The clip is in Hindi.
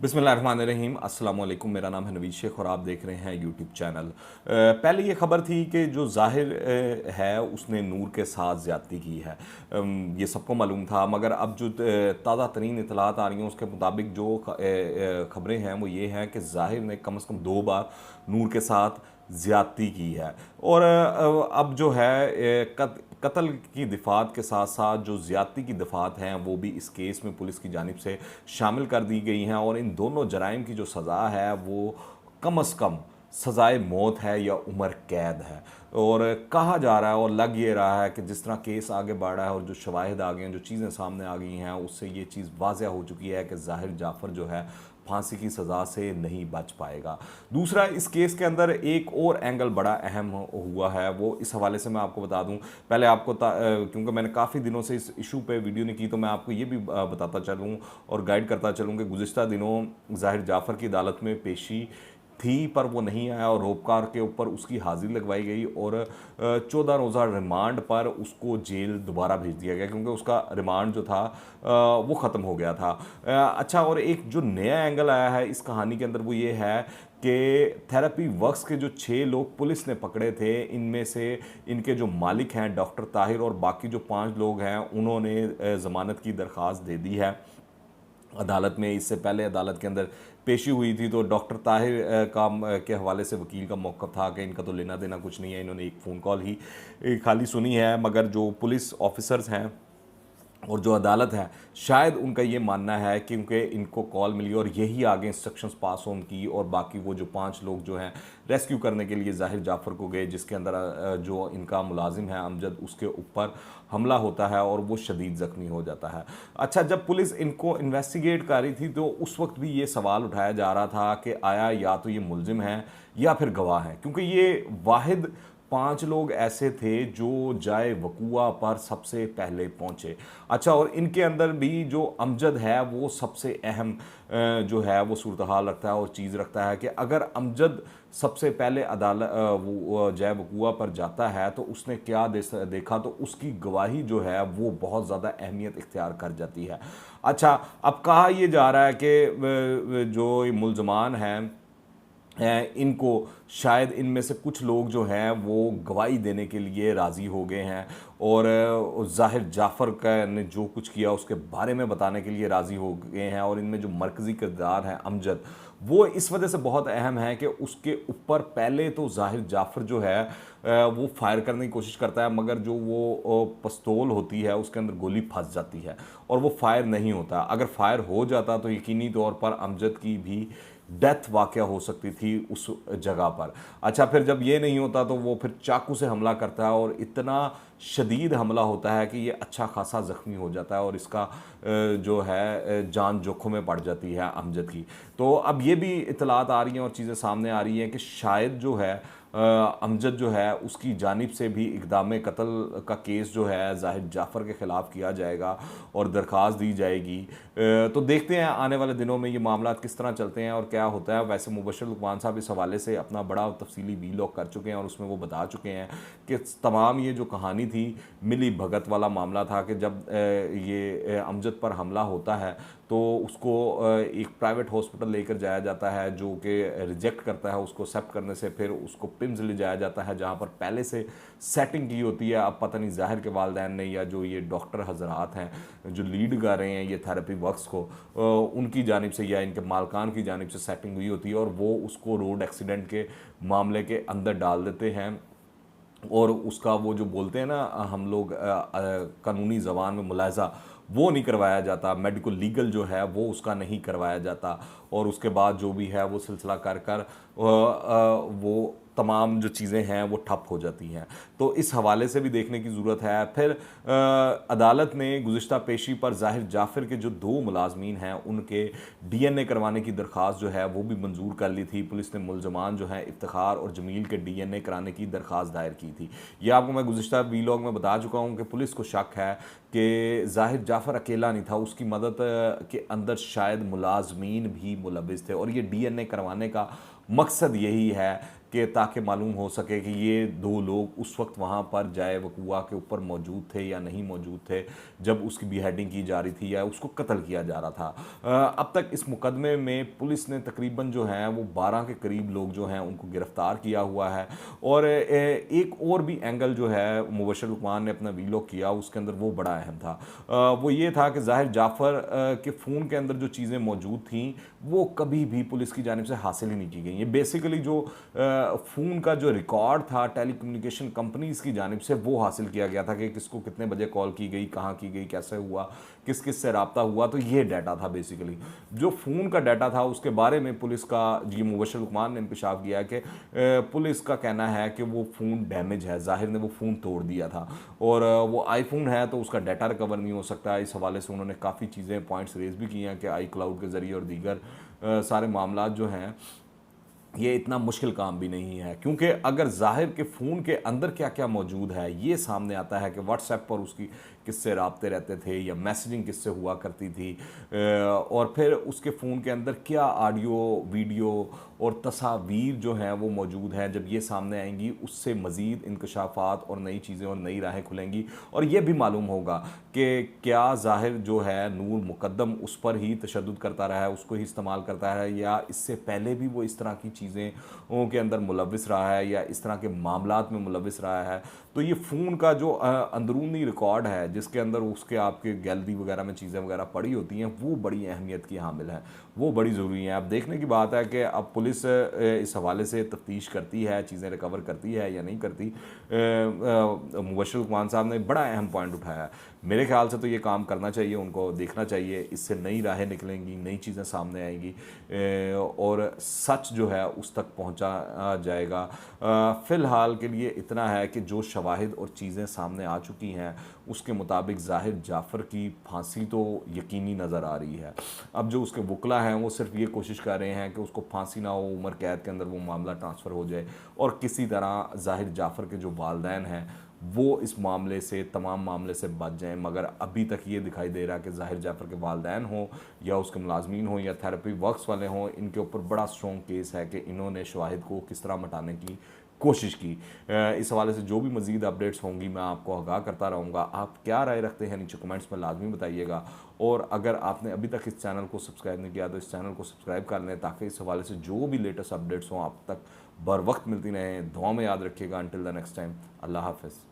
बिस्मिल्लाहिर्रहमानिर्रहीम अस्सलाम वालेकुम। मेरा नाम है नवीद शेख और आप देख रहे हैं यूट्यूब चैनल। पहले ये खबर थी कि जो ज़ाहिर है उसने नूर के साथ ज़्यादती की है। ये सबको मालूम था, मगर अब जो ताज़ा तरीन इतलात आ रही हैं उसके मुताबिक जो खबरें हैं वो ये हैं कि ज़ाहिर ने कम से कम 2 बार नूर के साथ ज़्यादती की है। और अब जो है कत्ल की दिफात के साथ साथ जो ज़्यादती की दिफात हैं वो भी इस केस में पुलिस की जानिब से शामिल कर दी गई हैं। और इन दोनों जराइम की जो सज़ा है वो कम अज़ कम सज़ाए मौत है या उम्र कैद है। और कहा जा रहा है और लग ये रहा है कि जिस तरह केस आगे बढ़ रहा है और जो शवाहिद आ गए हैं, जो चीज़ें सामने आ गई हैं, उससे ये चीज़ वाज़ह हो चुकी है कि ज़ाहिर जाफ़र जो है फांसी की सज़ा से नहीं बच पाएगा। दूसरा, इस केस के अंदर एक और एंगल बड़ा अहम हुआ है, वो इस हवाले से मैं आपको बता दूं। पहले आपको क्योंकि मैंने काफ़ी दिनों से इस इशू पे वीडियो नहीं की, तो मैं आपको ये भी बताता चलूं और गाइड करता चलूं कि गुज़िश्ता दिनों ज़ाहिर जाफ़र की अदालत में पेशी थी पर वो नहीं आया और रोपकार के ऊपर उसकी हाजिरी लगवाई गई और 14 रोज़ा रिमांड पर उसको जेल दोबारा भेज दिया गया, क्योंकि उसका रिमांड जो था वो ख़त्म हो गया था। अच्छा, और एक जो नया एंगल आया है इस कहानी के अंदर वो ये है कि थेरेपी वर्क्स के जो 6 लोग पुलिस ने पकड़े थे, इनमें से इनके जो मालिक हैं डॉक्टर ताहिर और बाकी जो 5 लोग हैं उन्होंने ज़मानत की दरख्वास्त दे दी है अदालत में। इससे पहले अदालत के अंदर पेशी हुई थी तो डॉक्टर ताहिर के हवाले से वकील का मौक़िफ़ था कि इनका तो लेना देना कुछ नहीं है, इन्होंने एक फ़ोन कॉल ही खाली सुनी है। मगर जो पुलिस ऑफिसर्स हैं और जो अदालत है, शायद उनका ये मानना है कि क्योंकि इनको कॉल मिली और यही आगे इंस्ट्रक्शंस पास ऑन की और बाकी वो जो 5 लोग जो हैं रेस्क्यू करने के लिए ज़ाहिर जाफ़र को गए, जिसके अंदर जो इनका मुलाजिम है अमजद, उसके ऊपर हमला होता है और वो शदीद ज़ख्मी हो जाता है। अच्छा, जब पुलिस इनको इन्वेस्टिगेट कर रही थी तो उस वक्त भी ये सवाल उठाया जा रहा था कि आया या तो ये मुलजिम हैं या फिर गवाह हैं, क्योंकि ये वाहिद 5 लोग ऐसे थे जो जाए वकूआ पर सबसे पहले पहुंचे। अच्छा, और इनके अंदर भी जो अमजद है वो सबसे अहम जो है वो सूरत हाल रखता है और चीज़ रखता है कि अगर अमजद सबसे पहले अदालत वो जय वकूआ पर जाता है तो उसने क्या देखा, तो उसकी गवाही जो है वो बहुत ज़्यादा अहमियत इख्तियार कर जाती है। अच्छा, अब कहा यह जा रहा है कि जो मुलजमान हैं इनको शायद इनमें से कुछ लोग जो हैं वो गवाही देने के लिए राज़ी हो गए हैं और ज़ाहिर जाफ़र का ने जो कुछ किया उसके बारे में बताने के लिए राज़ी हो गए हैं। और इनमें जो मरकज़ी किरदार है अमजद, वो इस वजह से बहुत अहम है कि उसके ऊपर पहले तो ज़ाहिर जाफ़र जो है वो फायर करने की कोशिश करता है, मगर जो वो पिस्तौल होती है उसके अंदर गोली फंस जाती है और वो फायर नहीं होता। अगर फायर हो जाता तो यकीनी तौर पर अमजद की भी डेथ वाक़या हो सकती थी उस जगह पर। अच्छा, फिर जब ये नहीं होता तो वो फिर चाकू से हमला करता है और इतना शदीद हमला होता है कि ये अच्छा खासा ज़ख्मी हो जाता है और इसका जो है जान जोखों में पड़ जाती है अमजद की। तो अब ये भी इतलात आ रही हैं और चीज़ें सामने आ रही हैं कि शायद जो है अमजद जो है उसकी जानिब से भी इक़दाम कत्ल का केस जो है ज़ाहिर जाफ़र के ख़िलाफ़ किया जाएगा और दरख्वास्त दी जाएगी। तो देखते हैं आने वाले दिनों में ये मामला किस तरह चलते हैं और क्या होता है। वैसे मुबशर लुकमान साहब इस हवाले से अपना बड़ा तफसीली वीलॉग कर चुके हैं और उसमें वो बता चुके हैं कि तमाम ये जो कहानी थी मिली भगत वाला मामला था कि जब ये अमजद पर हमला होता है तो उसको एक प्राइवेट हॉस्पिटल लेकर जाया जाता है जो कि रिजेक्ट करता है उसको एक्सेप्ट करने से। फिर उसको पिम्स ले जाया जाता है जहाँ पर पहले से सेटिंग की होती है। अब पता नहीं ज़ाहिर के वालिदैन ने या जो ये डॉक्टर हजरात हैं जो लीड कर रहे हैं ये थेरेपी वर्क्स को, उनकी जानिब से या इनके मालकान की जानिब से सेटिंग हुई होती है और वो उसको रोड एक्सीडेंट के मामले के अंदर डाल देते हैं और उसका वो जो बोलते हैं ना हम लोग कानूनी ज़बान में मुलाहजा, वो नहीं करवाया जाता। मेडिकल लीगल जो है वो उसका नहीं करवाया जाता और उसके बाद जो भी है वो सिलसिला कर कर वो तमाम जो चीज़ें हैं वो ठप हो जाती हैं। तो इस हवाले से भी देखने की ज़रूरत है। फिर अदालत ने गुज़िश्ता पेशी पर ज़ाहिर जाफ़र के जो 2 मुलाजमीन हैं उनके DNA करवाने की दरख्वास्त जो है वो भी मंजूर कर ली थी। पुलिस ने मुलजमान जो हैं इफ्तिखार और जमील के DNA कराने की दरख्वास्त दायर की थी। यह आपको मैं गुज़िश्ता वीलॉग में बता चुका हूँ कि पुलिस को शक है कि ज़ाहिर जाफ़र अकेला नहीं था, उसकी मदद के अंदर शायद मुलाजमीन भी मुलविस थे और ये DNA करवाने का मकसद यही है कि ताकि मालूम हो सके कि ये दो लोग उस वक्त वहाँ पर जाए वकुआ के ऊपर मौजूद थे या नहीं मौजूद थे जब उसकी बिहेडिंग की जा रही थी या उसको कत्ल किया जा रहा था। अब तक इस मुकदमे में पुलिस ने तकरीबन जो है वो 12 के करीब लोग जो हैं उनको गिरफ्तार किया हुआ है। और एक और भी एंगल जो है मुबशर लुकमान ने अपना वीलॉग किया उसके अंदर वो बड़ा अहम था। वो ये था कि ज़ाहिर जाफ़र के फ़ोन के अंदर जो चीज़ें मौजूद थीं वो कभी भी पुलिस की जानिब से हासिल ही नहीं की गई। ये बेसिकली जो फ़ोन का जो रिकॉर्ड था टेलीकम्युनिकेशन कंपनीज़ की जानिब से वो हासिल किया गया था कि किसको कितने बजे कॉल की गई, कहाँ की गई, कैसे हुआ, किस किस से रब्ता हुआ। तो ये डाटा था बेसिकली। जो फ़ोन का डाटा था उसके बारे में पुलिस का जी मुबशर लुकमान ने इंकशाफ किया कि पुलिस का कहना है कि वो फ़ोन डैमेज है, ज़ाहिर ने वो फ़ोन तोड़ दिया था और वो आईफोन है तो उसका डाटा रिकवर नहीं हो सकता। इस हवाले से उन्होंने काफ़ी चीज़ें पॉइंट्स रेज भी किए हैं कि आई क्लाउड के ज़रिए और दीगर सारे मामला जो हैं ये इतना मुश्किल काम भी नहीं है, क्योंकि अगर ज़ाहिर के फ़ोन के अंदर क्या क्या मौजूद है ये सामने आता है कि व्हाट्सएप पर उसकी किससे रबते रहते थे या मैसेजिंग किससे हुआ करती थी, और फिर उसके फ़ोन के अंदर क्या ऑडियो वीडियो और तस्वीर जो हैं वो मौजूद हैं, जब ये सामने आएंगी उससे मज़ीद इंकशाफात और नई चीज़ें और नई राहें खुलेंगी और ये भी मालूम होगा कि क्या ज़ाहिर जो है नूर मुकद्दम उस पर ही तशद्दुद करता रहा है, उसको ही इस्तेमाल करता है, या इससे पहले भी वो इस तरह की चीज़ें के अंदर मुलविस रहा है या इस तरह के मामलात में मुलविस रहा है। तो ये फ़ोन का जो अंदरूनी रिकॉर्ड है जिसके अंदर उसके आपके गैलरी वगैरह में चीज़ें वगैरह पड़ी होती हैं वो बड़ी अहमियत की हामिल है, वो बड़ी ज़रूरी है। अब देखने की बात है कि अब पुलिस इस हवाले से तफ्तीश करती है, चीज़ें रिकवर करती है या नहीं करती। मुबशर लुकमान साहब ने बड़ा अहम पॉइंट उठाया है। मेरे ख्याल से तो ये काम करना चाहिए, उनको देखना चाहिए, इससे नई राहें निकलेंगी, नई चीज़ें सामने आएंगी और सच जो है उस तक पहुंचा जाएगा। फ़िलहाल के लिए इतना है कि जो शवाहिद और चीज़ें सामने आ चुकी हैं उसके मुताबिक ज़ाहिर जाफ़र की फांसी तो यकीनी नज़र आ रही है। अब जो उसके वकला हैं वो सिर्फ ये कोशिश कर रहे हैं कि उसको फांसी ना हो, उम्र कैद के अंदर वो मामला ट्रांसफ़र हो जाए और किसी तरह ज़ाहिर जाफ़र के जो वालदैन हैं वो इस मामले से, तमाम मामले से बच जाएं। मगर अभी तक ये दिखाई दे रहा है कि ज़ाहिर जाफ़र के वालदैन हों या उसके मुलाजमीन हों या थेरेपी वर्क्स वाले हों, इनके ऊपर बड़ा स्ट्रॉन्ग केस है कि इन्होंने शवाहिद को किस तरह मिटाने की कोशिश की। इस हवाले से जो भी मज़ीद अपडेट्स होंगी मैं आपको आगाह करता रहूँगा। आप क्या राय रखते हैं नीचे कमेंट्स में लाजमी बताइएगा, और अगर आपने अभी तक इस चैनल को सब्सक्राइब नहीं किया तो इस चैनल को सब्सक्राइब कर लें ताकि इस हवाले से जो भी लेटेस्ट अपडेट्स हों आप तक बर वक्त मिलती रहें। दुआ में याद रखिएगा। अंटिल द नेक्स्ट टाइम, अल्लाह हाफ़िज़।